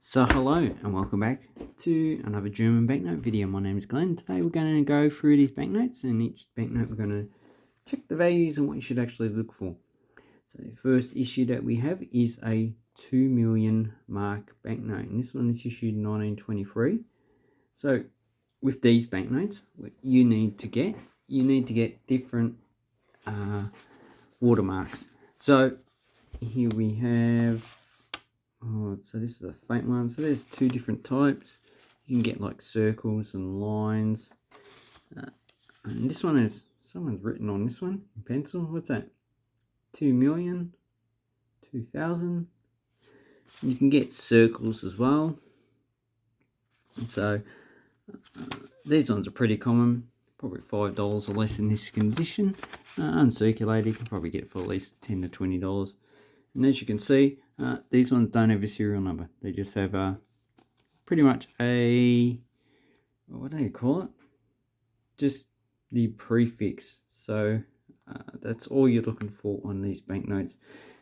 So hello and welcome back to another German banknote video. My name is Glenn. Today we're going to go through these banknotes, and each banknote we're going to check the values and what you should actually look for. So the first issue that we have is a 2 million mark banknote, and this one is issued in 1923. So with these banknotes, what you need to get different watermarks. So here we have, so this is a faint one. So there's two different types. You can get like circles and lines. And this one is, someone's written on this one in pencil. What's that? 2 million, 2000. You can get circles as well. And so these ones are pretty common. Probably $5 or less in this condition. Uncirculated, you can probably get it for at least $10 to $20. And as you can see, these ones don't have a serial number. They just have pretty much a, what do you call it? Just the prefix. So that's all you're looking for on these banknotes.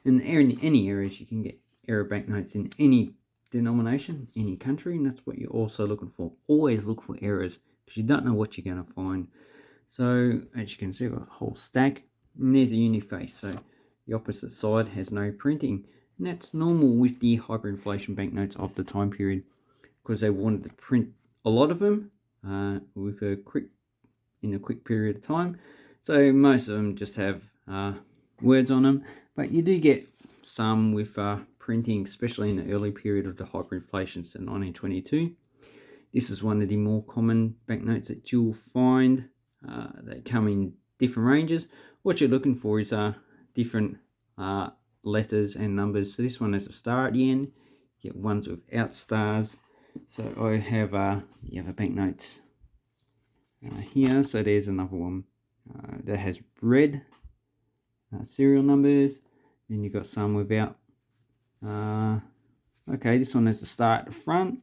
And in any areas, you can get error banknotes in any denomination, any country, and that's what you're also looking for. Always look for errors, because you don't know what you're going to find. So as you can see, I've got a whole stack, and there's a uniface. So the opposite side has no printing, and that's normal with the hyperinflation banknotes of the time period, because they wanted to print a lot of them in a quick period of time. So most of them just have words on them, but you do get some with printing, especially in the early period of the hyperinflation, so 1922. This is one of the more common banknotes that you'll find. They come in different ranges. What you're looking for is different letters and numbers. So this one has a star at the end. You get ones without stars. So I have the other banknotes here. So there's another one that has red serial numbers. Then you've got some without. Okay, this one has a star at the front.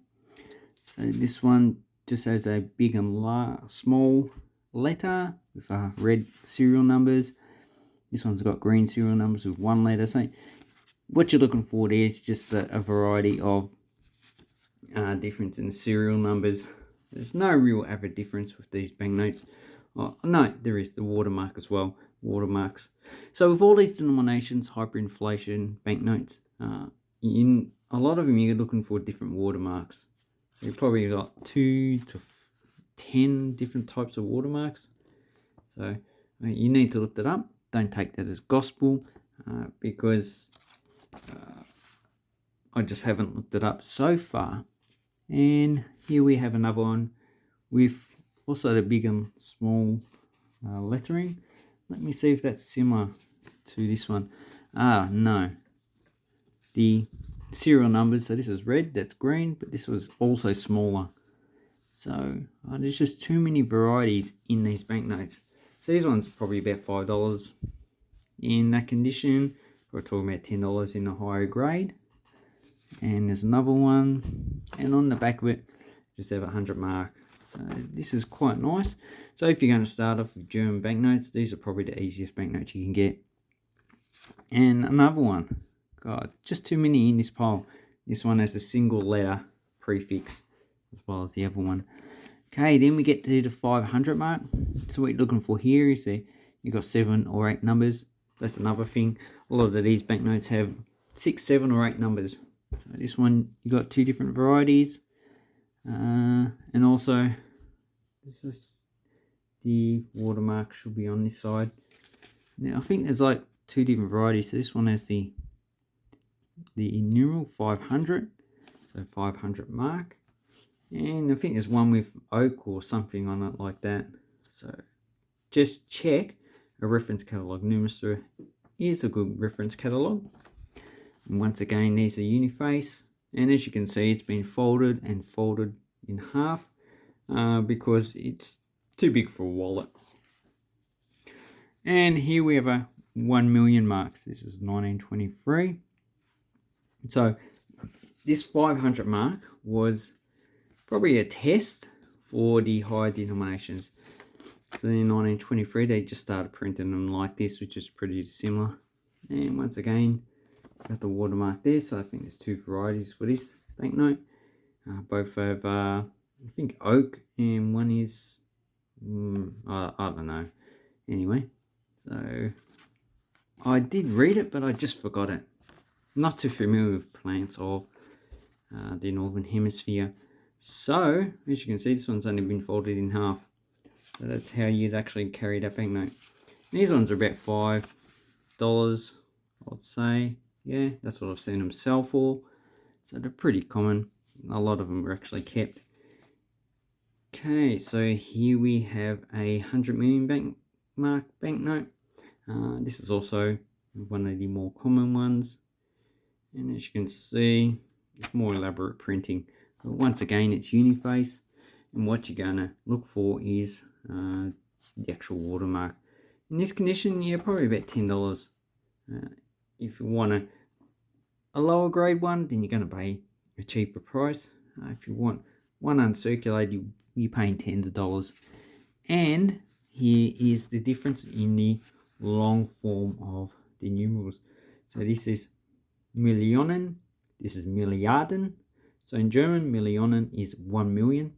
So this one just has a big and small letter with red serial numbers. This one's got green serial numbers with one letter. So what you're looking for there is just a variety of difference in the serial numbers. There's no real avid difference with these banknotes. Oh, no, there is the watermark as well. Watermarks. So with all these denominations, hyperinflation banknotes, in a lot of them you're looking for different watermarks. So you've probably got 2 to 10 different types of watermarks. So you need to look that up. Don't take that as gospel, because I just haven't looked it up so far. And here we have another one with also the big and small lettering. Let me see if that's similar to this one. No. The serial numbers, so this is red, that's green, but this was also smaller. So there's just too many varieties in these banknotes. So these ones probably about $5 in that condition. We're talking about $10 in the higher grade. And there's another one, and on the back of it just have a 100 mark. So this is quite nice. So if you're going to start off with German banknotes, these are probably the easiest banknotes you can get. And another one, God, just too many in this pile. This one has a single letter prefix as well as the other one. Okay, then we get to the 500 mark. So what you're looking for here is you've got 7 or 8 numbers. That's another thing. A lot of these banknotes have 6, 7 or 8 numbers. So this one, you got 2 different varieties. And also, this is the watermark should be on this side. Now I think there's like 2 different varieties. So this one has the numeral 500, so 500 mark. And I think there's one with oak or something on it like that. So just check a reference catalogue. Numistor is a good reference catalogue. And once again, these are uniface. And as you can see, it's been folded and folded in half because it's too big for a wallet. And here we have a 1 million marks. This is 1923. So this 500 mark was probably a test for the higher denominations. So in 1923, they just started printing them like this, which is pretty similar. And once again, got the watermark there. So I think there's 2 varieties for this banknote. Both have, I think, oak, and one is, I don't know. Anyway, so I did read it, but I just forgot it. Not too familiar with plants of the Northern Hemisphere. So, as you can see, this one's only been folded in half. So that's how you'd actually carry that banknote. These ones are about $5, I'd say. Yeah, that's what I've seen them sell for. So they're pretty common. A lot of them are actually kept. Okay, so here we have a 100 million banknote. This is also one of the more common ones. And as you can see, it's more elaborate printing. But once again, it's uniface. And what you're going to look for is the actual watermark. In this condition, yeah, probably about $10. If you want a lower grade one, then you're going to pay a cheaper price. If you want one uncirculated, you're paying tens of dollars. And here is the difference in the long form of the numerals. So this is Millionen, this is Milliarden. So in German, Millionen is 1 million.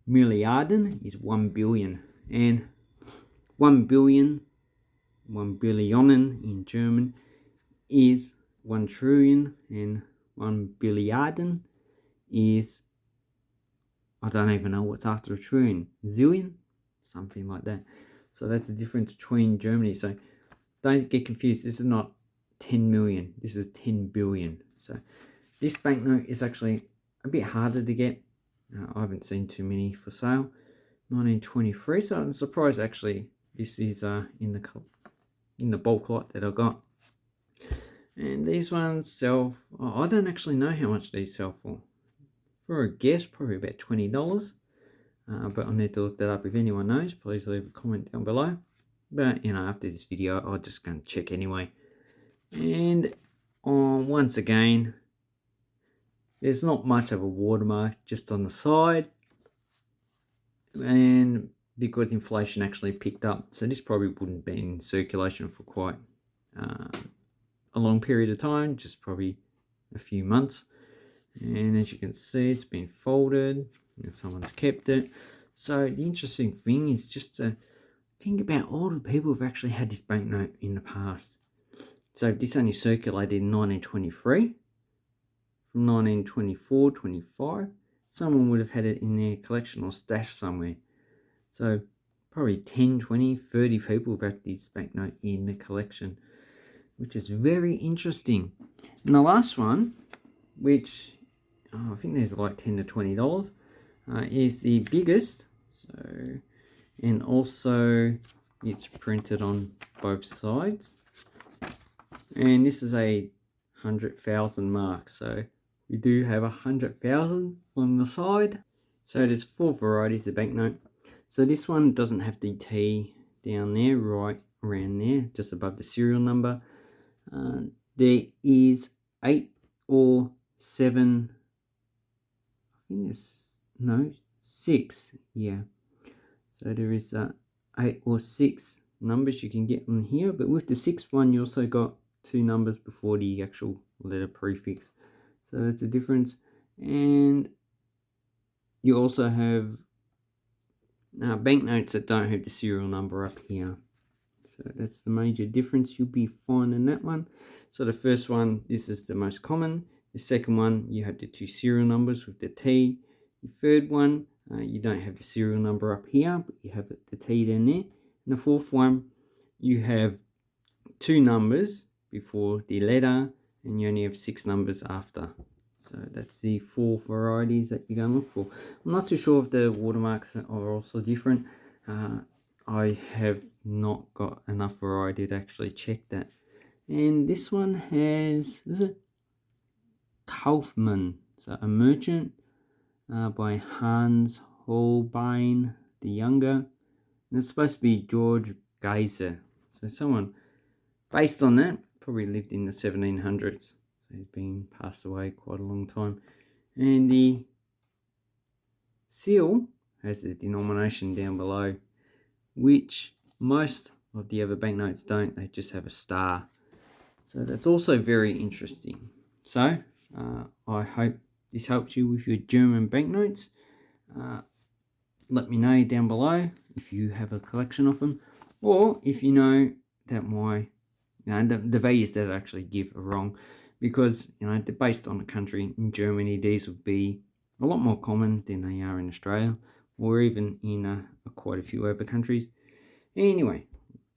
Milliarden is 1 billion. And 1 billion, 1 billionen in German is 1 trillion, and 1 billiarden is, I don't even know what's after a trillion, zillion, something like that. So that's the difference between Germany. So don't get confused. This is not 10 million. This is 10 billion. So this banknote is actually a bit harder to get. I haven't seen too many for sale. 1923. So I'm surprised actually this is in the bulk lot that I got. And these ones sell. I don't actually know how much these sell for. For a guess, probably about $20. But I'll need to look that up. If anyone knows, please leave a comment down below. But you know, after this video, I'm just going to check anyway. And once again, there's not much of a watermark, just on the side. And because inflation actually picked up, so this probably wouldn't be in circulation for quite a long period of time, just probably a few months. And as you can see, it's been folded and someone's kept it. So the interesting thing is just to think about all the people who've actually had this banknote in the past. So if this only circulated in 1923, from 1924, 25, someone would have had it in their collection or stashed somewhere. So probably 10, 20, 30 people have had this banknote in the collection, which is very interesting. And the last one, which I think there's like $10 to $20, is the biggest. So, and also it's printed on both sides. And this is a 100,000 mark. So we do have 100,000 on the side. So there's 4 varieties of banknote. So this one doesn't have the T down there, right around there, just above the serial number. There is 8 or 7, I think there's, no, 6, yeah. So there is 8 or 6 numbers you can get on here, but with the 6th one, you also got 2 numbers before the actual letter prefix. So that's a difference. And you also have banknotes that don't have the serial number up here. So that's the major difference you'll be finding that one. So the first one, this is the most common. The second one, you have the 2 serial numbers with the T. The third one, you don't have the serial number up here, but you have the T down there. And the fourth one, you have 2 numbers before the letter, and you only have 6 numbers after. So that's the 4 varieties that you're going to look for. I'm not too sure if the watermarks are also different. I have not got enough variety to actually check that. And this one has, is it Kaufmann, so a merchant, by Hans Holbein the Younger. And it's supposed to be George Geyser. So someone based on that probably lived in the 1700s. So he's been passed away quite a long time. And the seal has the denomination down below, which most of the other banknotes don't. They just have a star. So that's also very interesting. So I hope this helps you with your German banknotes. Let me know down below if you have a collection of them, or if you know that the values that I actually give are wrong, because they're based on the country. In Germany, these would be a lot more common than they are in Australia, or even in quite a few other countries. Anyway,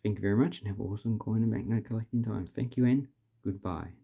thank you very much, and have an awesome coin and banknote collecting time. Thank you, and goodbye.